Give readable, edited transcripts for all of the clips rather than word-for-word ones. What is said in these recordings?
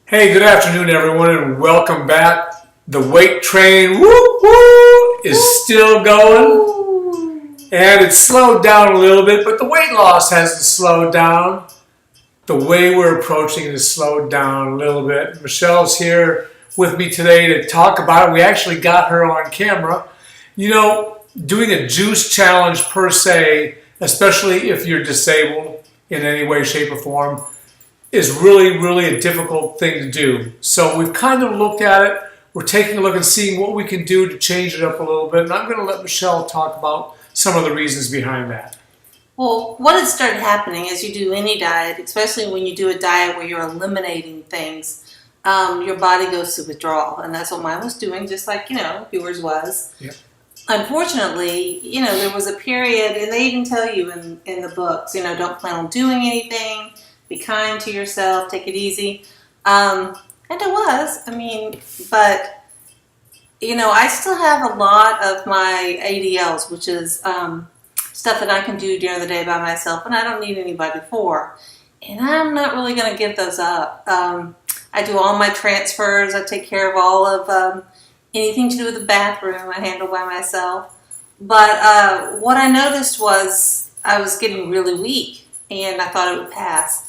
Hey, good afternoon, everyone, and welcome back. The weight train, woo woo, is still going, and it's slowed down a little bit, but the weight loss hasn't slowed down. The way we're approaching it has slowed down a little bit. Michelle's here with me today to talk about it. We actually got her on camera. You know, doing a juice challenge per se, especially if you're disabled in any way, shape, or form, is really, really a difficult thing to do. So we've kind of looked at it. We're taking a look and seeing what we can do to change it up a little bit. And I'm going to let Michelle talk about some of the reasons behind that. Well, what has started happening as you do any diet, especially when you do a diet where you're eliminating things, your body goes to withdrawal. And that's what mine was doing, just like, yours was. Yep. Unfortunately, there was a period, and they even tell you in the books, don't plan on doing anything, be kind to yourself, take it easy. And it was, but, I still have a lot of my ADLs, which is stuff that I can do during the day by myself, and I don't need anybody for. And I'm not really going to give those up. I do all my transfers. I take care of all of anything to do with the bathroom. I handle by myself. But what I noticed was I was getting really weak, and I thought it would pass.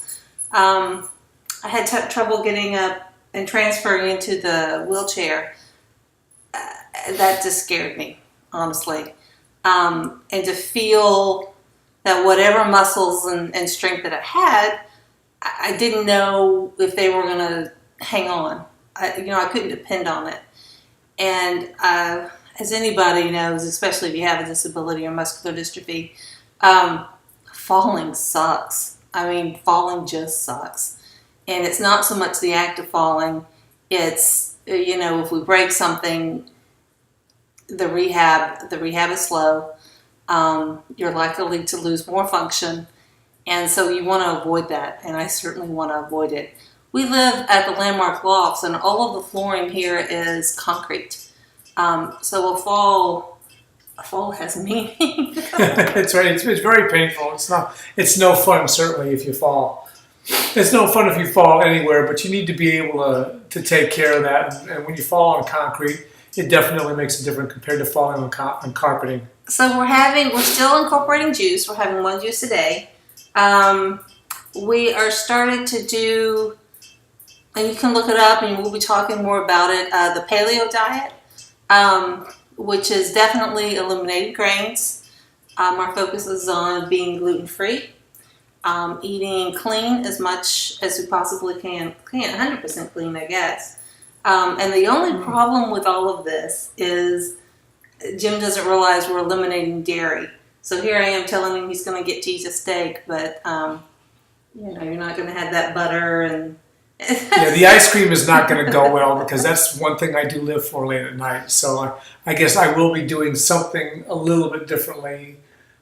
I had trouble getting up and transferring into the wheelchair. That just scared me, honestly. And to feel that whatever muscles and strength that I had, I didn't know if they were going to hang on. I couldn't depend on it. And as anybody knows, especially if you have a disability or muscular dystrophy, falling sucks. Falling just sucks. And it's not so much the act of falling. It's, if we break something, the rehab is slow. You're likely to lose more function. And so you want to avoid that. And I certainly want to avoid it. We live at the Landmark Lofts, and all of the flooring here is concrete. So a fall has meaning. That's right. It's very painful. It's no fun, certainly, if you fall. It's no fun if you fall anywhere, but you need to be able to take care of that. And when you fall on concrete, it definitely makes a difference compared to falling on carpeting. So we're still incorporating juice. We're having one juice a day. We are starting to do, and you can look it up, and we'll be talking more about it, the paleo diet, which is definitely eliminating grains. Our focus is on being gluten-free, eating clean as much as we possibly can 100% clean, I guess. And the only problem with all of this is Jim doesn't realize we're eliminating dairy. So here I am telling him he's going to get to eat a steak, but you're not going to have that butter and. Yeah, the ice cream is not going to go well because that's one thing I do live for late at night. So I guess I will be doing something a little bit differently,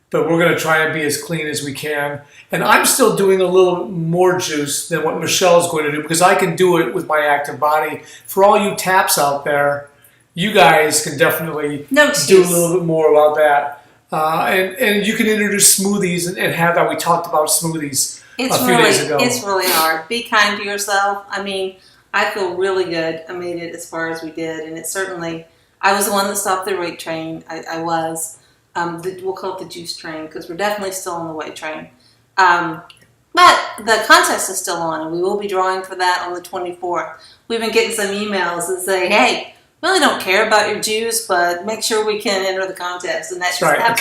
but we're going to try and be as clean as we can. And I'm still doing a little more juice than what Michelle's going to do because I can do it with my active body. For all you taps out there, you guys can definitely do a little bit more about that. And you can introduce smoothies and have that. We talked about smoothies a few days ago. It's really hard. Be kind to yourself. I feel really good. I made it as far as we did, and it certainly. I was the one that stopped the weight train. I was. We'll call it the juice train because we're definitely still on the weight train. But the contest is still on, and we will be drawing for that on the 24th. We've been getting some emails that say, "Hey, really don't care about your juice, but make sure we can enter the contest." And that's right.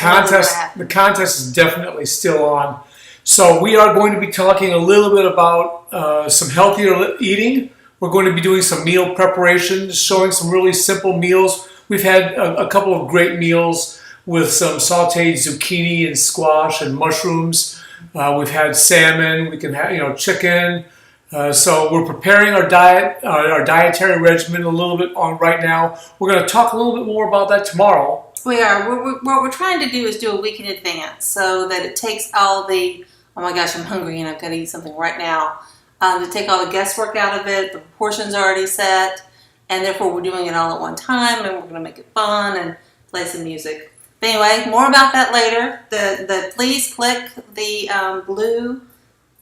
The contest is definitely still on. So we are going to be talking a little bit about some healthier eating. We're going to be doing some meal preparations, showing some really simple meals. We've had a couple of great meals with some sautéed zucchini and squash and mushrooms. We've had salmon. We can have chicken. So we're preparing our diet, our dietary regimen a little bit on right now. We're going to talk a little bit more about that tomorrow. We are. What we're trying to do is do a week in advance so that it takes all the, oh my gosh, I'm hungry and I've got to eat something right now. To take all the guesswork out of it, the portions are already set, and therefore we're doing it all at one time, and we're going to make it fun and play some music. But anyway, more about that later. Please click the blue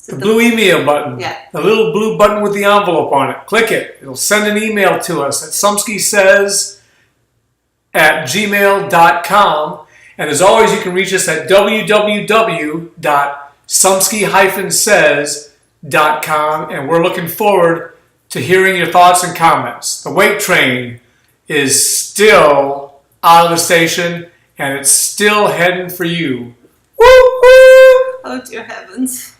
The blue email button. Yeah. The little blue button with the envelope on it. Click it. It'll send an email to us at sumskisays@gmail.com. And as always, you can reach us at www.sumski-says.com. And we're looking forward to hearing your thoughts and comments. The weight train is still out of the station, and it's still heading for you. Woo woo! Oh, dear heavens.